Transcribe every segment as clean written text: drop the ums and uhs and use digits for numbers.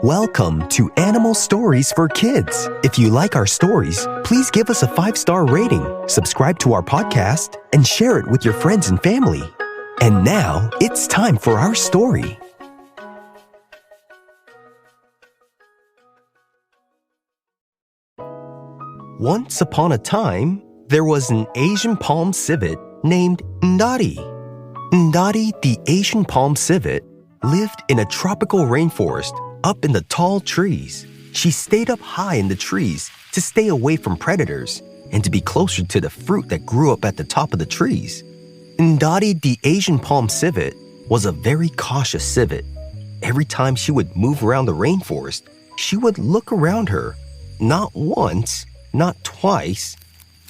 Welcome to Animal Stories for Kids. If you like our stories, please give us a 5-star rating, subscribe to our podcast, and share it with your friends and family. And now, it's time for our story. Once upon a time, there was an Asian palm civet named Ndari. Ndari, the Asian palm civet, lived in a tropical rainforest up in the tall trees. She stayed up high in the trees to stay away from predators and to be closer to the fruit that grew up at the top of the trees. Ndari, the Asian palm civet, was a very cautious civet. Every time she would move around the rainforest, she would look around her, not once, not twice,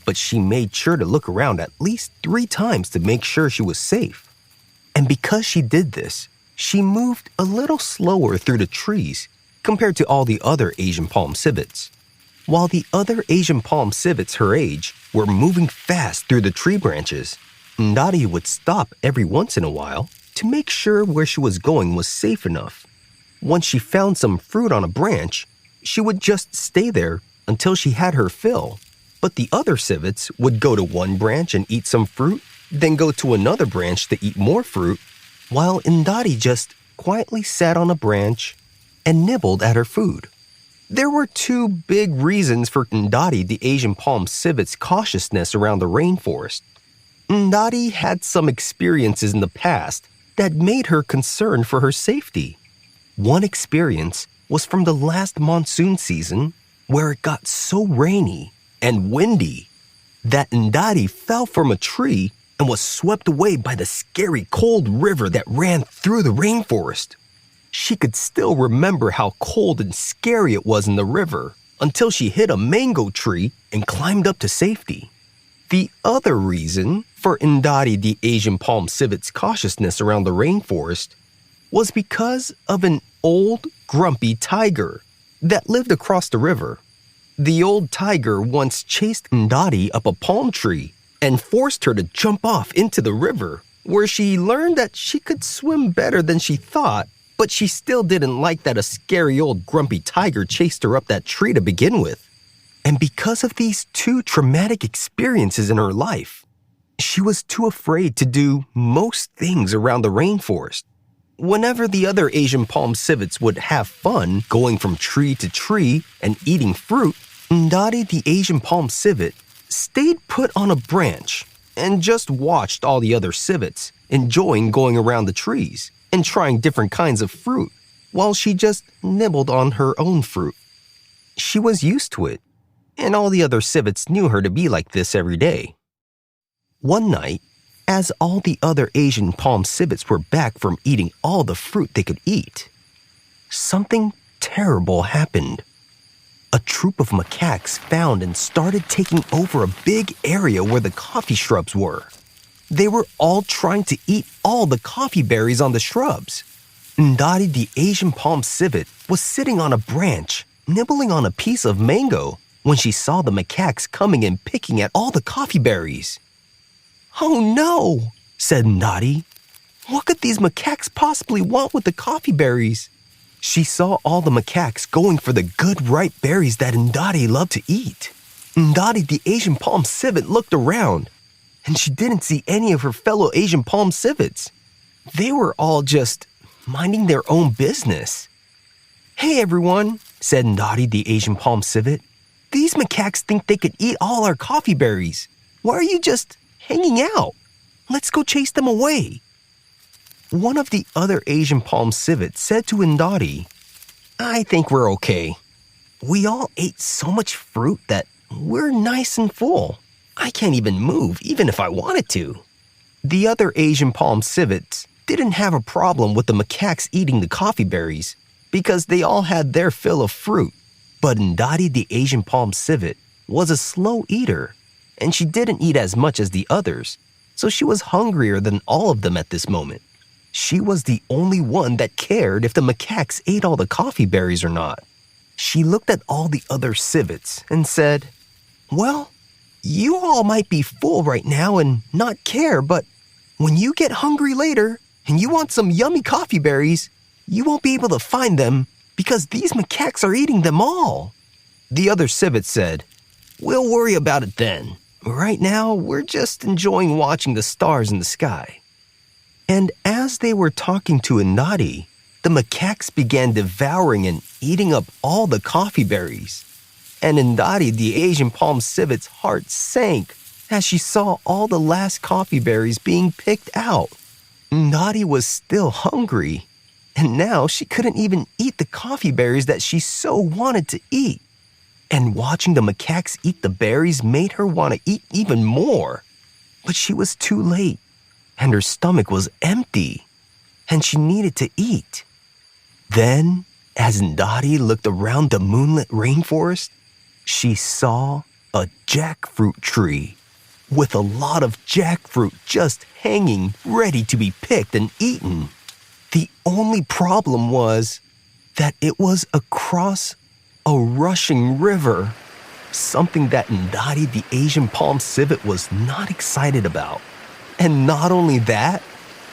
but she made sure to look around at least 3 times to make sure she was safe. And because she did this, she moved a little slower through the trees compared to all the other Asian palm civets. While the other Asian palm civets her age were moving fast through the tree branches, Ndari would stop every once in a while to make sure where she was going was safe enough. Once she found some fruit on a branch, she would just stay there until she had her fill. But the other civets would go to one branch and eat some fruit, then go to another branch to eat more fruit, while Ndari just quietly sat on a branch and nibbled at her food. There were 2 big reasons for Ndari, the Asian palm civet's cautiousness around the rainforest. Ndari had some experiences in the past that made her concerned for her safety. One experience was from the last monsoon season, where it got so rainy and windy that Ndari fell from a tree and was swept away by the scary cold river that ran through the rainforest. She could still remember how cold and scary it was in the river until she hit a mango tree and climbed up to safety. The other reason for Ndari, the Asian palm civet's cautiousness around the rainforest was because of an old, grumpy tiger that lived across the river. The old tiger once chased Ndari up a palm tree and forced her to jump off into the river, where she learned that she could swim better than she thought, but she still didn't like that a scary old grumpy tiger chased her up that tree to begin with. And because of these 2 traumatic experiences in her life, she was too afraid to do most things around the rainforest. Whenever the other Asian palm civets would have fun going from tree to tree and eating fruit, Ndari, the Asian palm civet, stayed put on a branch and just watched all the other civets, enjoying going around the trees and trying different kinds of fruit, while she just nibbled on her own fruit. She was used to it, and all the other civets knew her to be like this every day. One night, as all the other Asian palm civets were back from eating all the fruit they could eat, something terrible happened. A troop of macaques found and started taking over a big area where the coffee shrubs were. They were all trying to eat all the coffee berries on the shrubs. Ndari, the Asian palm civet, was sitting on a branch, nibbling on a piece of mango, when she saw the macaques coming and picking at all the coffee berries. "Oh no," said Ndari. "What could these macaques possibly want with the coffee berries?" She saw all the macaques going for the good ripe berries that Ndari loved to eat. Ndari, the Asian palm civet, looked around, and she didn't see any of her fellow Asian palm civets. They were all just minding their own business. "Hey everyone," said Ndari, the Asian palm civet. "These macaques think they could eat all our coffee berries. Why are you just hanging out? Let's go chase them away." One of the other Asian palm civets said to Ndari, "I think we're okay. We all ate so much fruit that we're nice and full. I can't even move, even if I wanted to." The other Asian palm civets didn't have a problem with the macaques eating the coffee berries because they all had their fill of fruit. But Ndari, the Asian palm civet, was a slow eater, and she didn't eat as much as the others, so she was hungrier than all of them at this moment. She was the only one that cared if the macaques ate all the coffee berries or not. She looked at all the other civets and said, "Well, you all might be full right now and not care, but when you get hungry later and you want some yummy coffee berries, you won't be able to find them because these macaques are eating them all." The other civet said, "We'll worry about it then. Right now, we're just enjoying watching the stars in the sky." And as they were talking to Indadi, the macaques began devouring and eating up all the coffee berries. And Indadi, the Asian palm civet's heart sank as she saw all the last coffee berries being picked out. Indadi was still hungry, and now she couldn't even eat the coffee berries that she so wanted to eat. And watching the macaques eat the berries made her want to eat even more. But she was too late, and her stomach was empty, and she needed to eat. Then, as Indadi looked around the moonlit rainforest, she saw a jackfruit tree with a lot of jackfruit just hanging ready to be picked and eaten. The only problem was that it was across a rushing river, something that Indadi, the Asian palm civet, was not excited about. And not only that,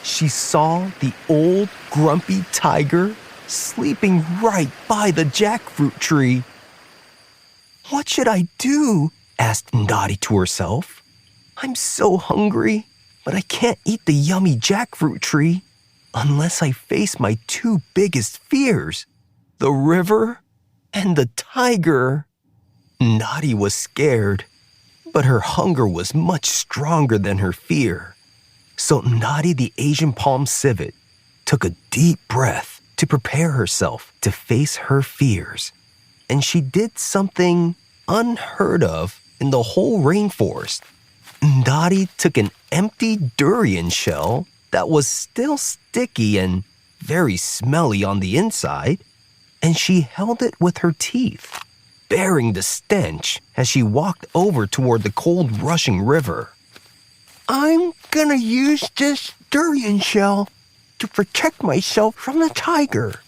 she saw the old grumpy tiger sleeping right by the jackfruit tree. "What should I do?" asked Indadi to herself. "I'm so hungry, but I can't eat the yummy jackfruit tree unless I face my two biggest fears, the river and the tiger." Indadi was scared, but her hunger was much stronger than her fear. So Indadi, the Asian palm civet, took a deep breath to prepare herself to face her fears. And she did something unheard of in the whole rainforest. Indadi took an empty durian shell that was still sticky and very smelly on the inside, and she held it with her teeth, bearing the stench as she walked over toward the cold rushing river. "I'm gonna use this durian shell to protect myself from the tiger,"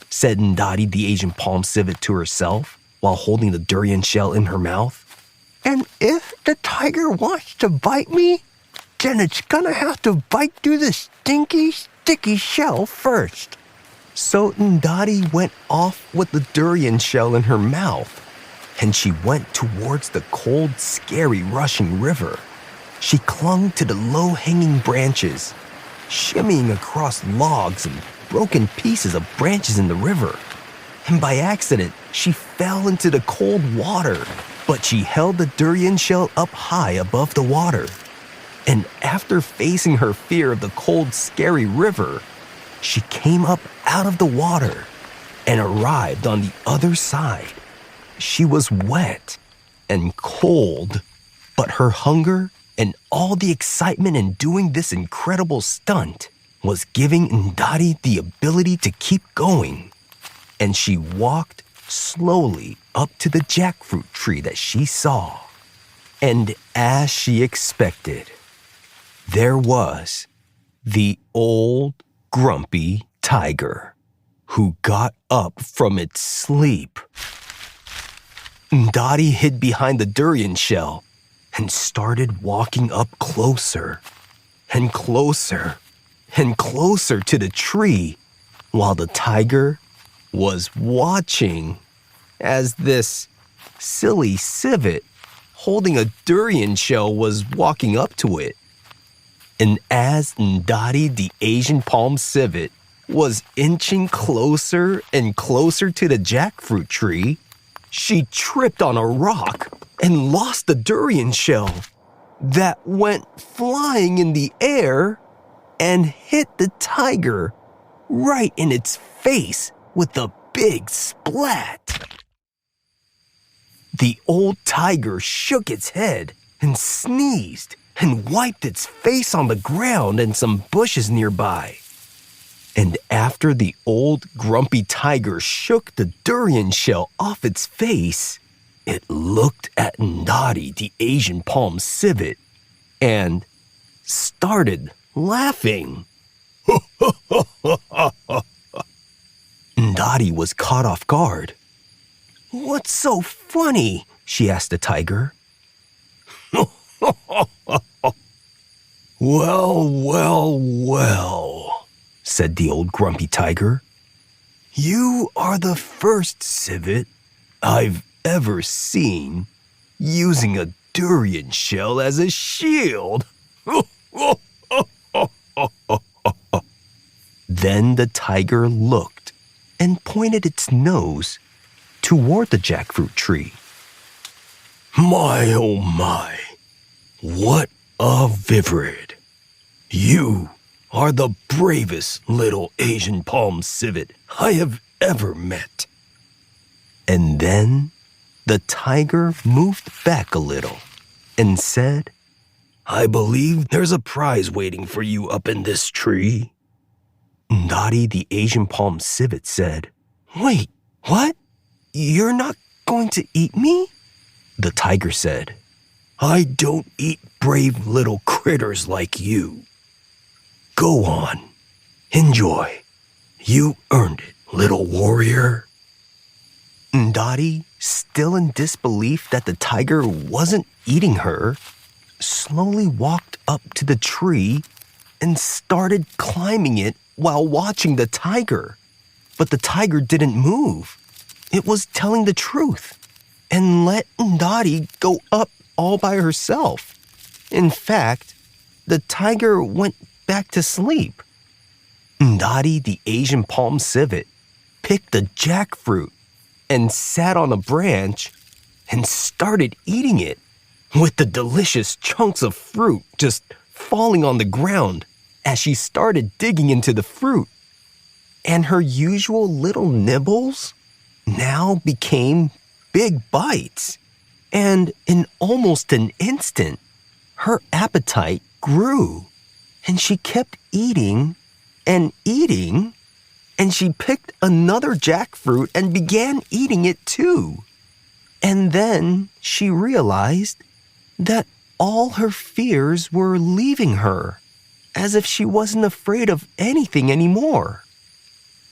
said Indadi, the Asian palm civet, to herself while holding the durian shell in her mouth. "And if the tiger wants to bite me, then it's gonna have to bite through the stinky, sticky shell first." So Indadi went off with the durian shell in her mouth, and she went towards the cold, scary, rushing river. She clung to the low-hanging branches, shimmying across logs and broken pieces of branches in the river. And by accident, she fell into the cold water, but she held the durian shell up high above the water. And after facing her fear of the cold, scary river, she came up out of the water and arrived on the other side. She was wet and cold, but her hunger and all the excitement in doing this incredible stunt was giving Indadi the ability to keep going. And she walked slowly up to the jackfruit tree that she saw. And as she expected, there was the old grumpy tiger who got up from its sleep. Indadi hid behind the durian shell and started walking up closer and closer and closer to the tree, while the tiger was watching as this silly civet holding a durian shell was walking up to it. And as Indadi, the Asian palm civet, was inching closer and closer to the jackfruit tree, she tripped on a rock and lost the durian shell that went flying in the air and hit the tiger right in its face with a big splat. The old tiger shook its head and sneezed and wiped its face on the ground and some bushes nearby. And after the old grumpy tiger shook the durian shell off its face, it looked at Indadi, the Asian palm civet, and started laughing. Indadi was caught off guard. "What's so funny?" she asked the tiger. "Well, well, well," said the old grumpy tiger. You are the first civet I've ever seen using a durian shell as a shield. Then the tiger looked and pointed its nose toward the jackfruit tree. My, oh my, what a vivid! You are the bravest little Asian palm civet I have ever met. And then the tiger moved back a little and said, I believe there's a prize waiting for you up in this tree. Ndadi the Asian palm civet said, Wait, what? You're not going to eat me? The tiger said, I don't eat brave little critters like you. Go on, enjoy. You earned it, little warrior. Ndadi, still in disbelief that the tiger wasn't eating her, slowly walked up to the tree and started climbing it while watching the tiger. But the tiger didn't move. It was telling the truth and let Ndadi go up all by herself. In fact, the tiger went back to sleep. Ndadi the Asian palm civet picked a jackfruit and sat on a branch and started eating it, with the delicious chunks of fruit just falling on the ground as she started digging into the fruit. And her usual little nibbles now became big bites. And in almost an instant, her appetite grew. And she kept eating and eating, and she picked another jackfruit and began eating it too. And then she realized that all her fears were leaving her, as if she wasn't afraid of anything anymore.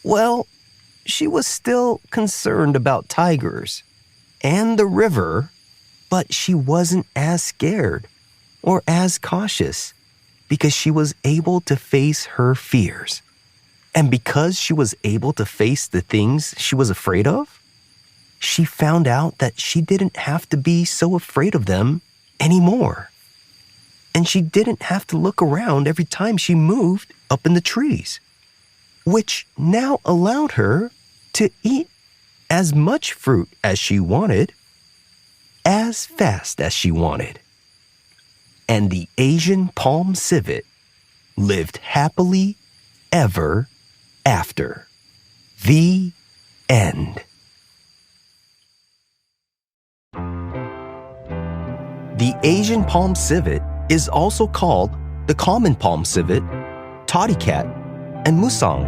Well, she was still concerned about tigers and the river, but she wasn't as scared or as cautious because she was able to face her fears. And because she was able to face the things she was afraid of, she found out that she didn't have to be so afraid of them anymore. And she didn't have to look around every time she moved up in the trees, which now allowed her to eat as much fruit as she wanted, as fast as she wanted. And the Asian palm civet lived happily ever after. The end. The Asian palm civet is also called the common palm civet, toddy cat, and musang,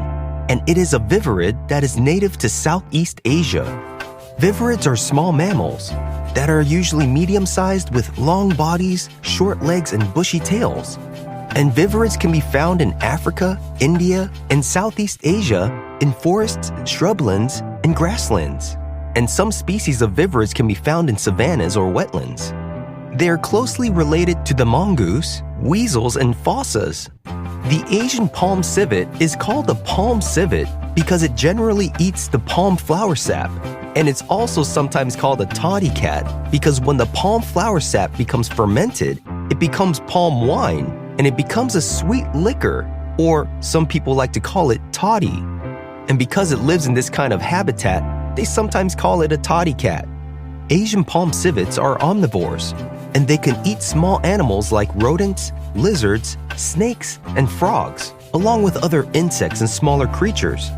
and it is a viverrid that is native to Southeast Asia. Viverids are small mammals that are usually medium-sized with long bodies, short legs, and bushy tails. And viverids can be found in Africa, India, and Southeast Asia in forests, shrublands, and grasslands. And some species of viverids can be found in savannas or wetlands. They are closely related to the mongoose, weasels, and fossas. The Asian palm civet is called a palm civet because it generally eats the palm flower sap, and it's also sometimes called a toddy cat because when the palm flower sap becomes fermented, it becomes palm wine, and it becomes a sweet liquor, or some people like to call it toddy. And because it lives in this kind of habitat, they sometimes call it a toddy cat. Asian palm civets are omnivores, and they can eat small animals like rodents, lizards, snakes, and frogs, along with other insects and smaller creatures.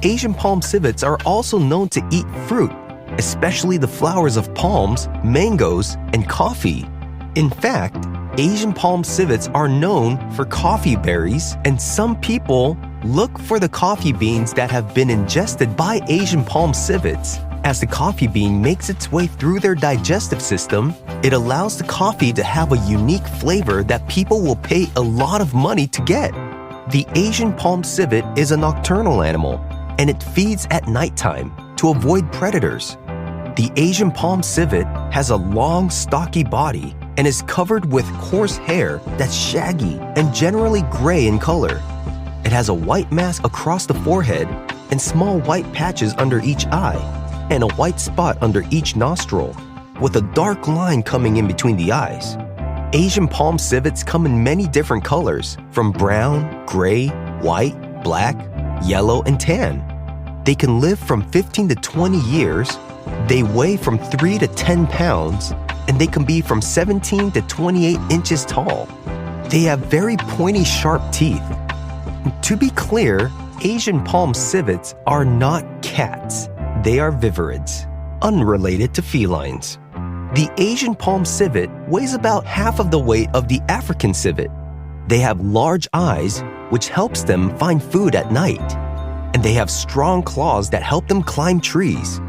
Asian palm civets are also known to eat fruit, especially the flowers of palms, mangoes, and coffee. In fact, Asian palm civets are known for coffee berries, and some people look for the coffee beans that have been ingested by Asian palm civets. As the coffee bean makes its way through their digestive system, it allows the coffee to have a unique flavor that people will pay a lot of money to get. The Asian palm civet is a nocturnal animal, and it feeds at nighttime to avoid predators. The Asian palm civet has a long, stocky body and is covered with coarse hair that's shaggy and generally gray in color. It has a white mask across the forehead and small white patches under each eye, and a white spot under each nostril, with a dark line coming in between the eyes. Asian palm civets come in many different colors, from brown, gray, white, black, yellow, and tan. They can live from 15 to 20 years, they weigh from 3 to 10 pounds, and they can be from 17 to 28 inches tall. They have very pointy, sharp teeth. To be clear, Asian palm civets are not cats. They are viverids, unrelated to felines. The Asian palm civet weighs about half of the weight of the African civet. They have large eyes, which helps them find food at night. And they have strong claws that help them climb trees.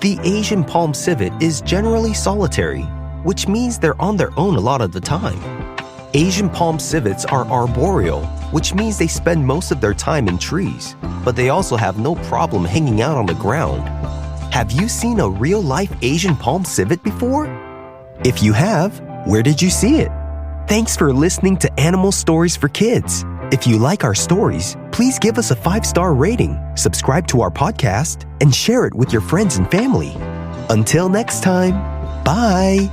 The Asian palm civet is generally solitary, which means they're on their own a lot of the time. Asian palm civets are arboreal, which means they spend most of their time in trees, but they also have no problem hanging out on the ground. Have you seen a real-life Asian palm civet before? If you have, where did you see it? Thanks for listening to Animal Stories for Kids. If you like our stories, please give us a 5-star rating, subscribe to our podcast, and share it with your friends and family. Until next time, bye!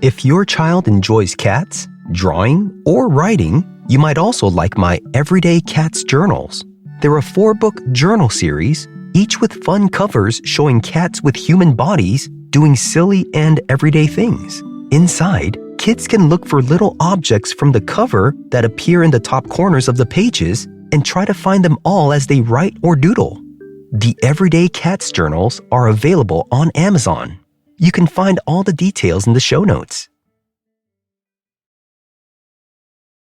If your child enjoys cats, drawing, or writing, you might also like my Everyday Cats Journals. They're a 4-book journal series, each with fun covers showing cats with human bodies doing silly and everyday things. Inside, kids can look for little objects from the cover that appear in the top corners of the pages and try to find them all as they write or doodle. The Everyday Cats Journals are available on Amazon. You can find all the details in the show notes.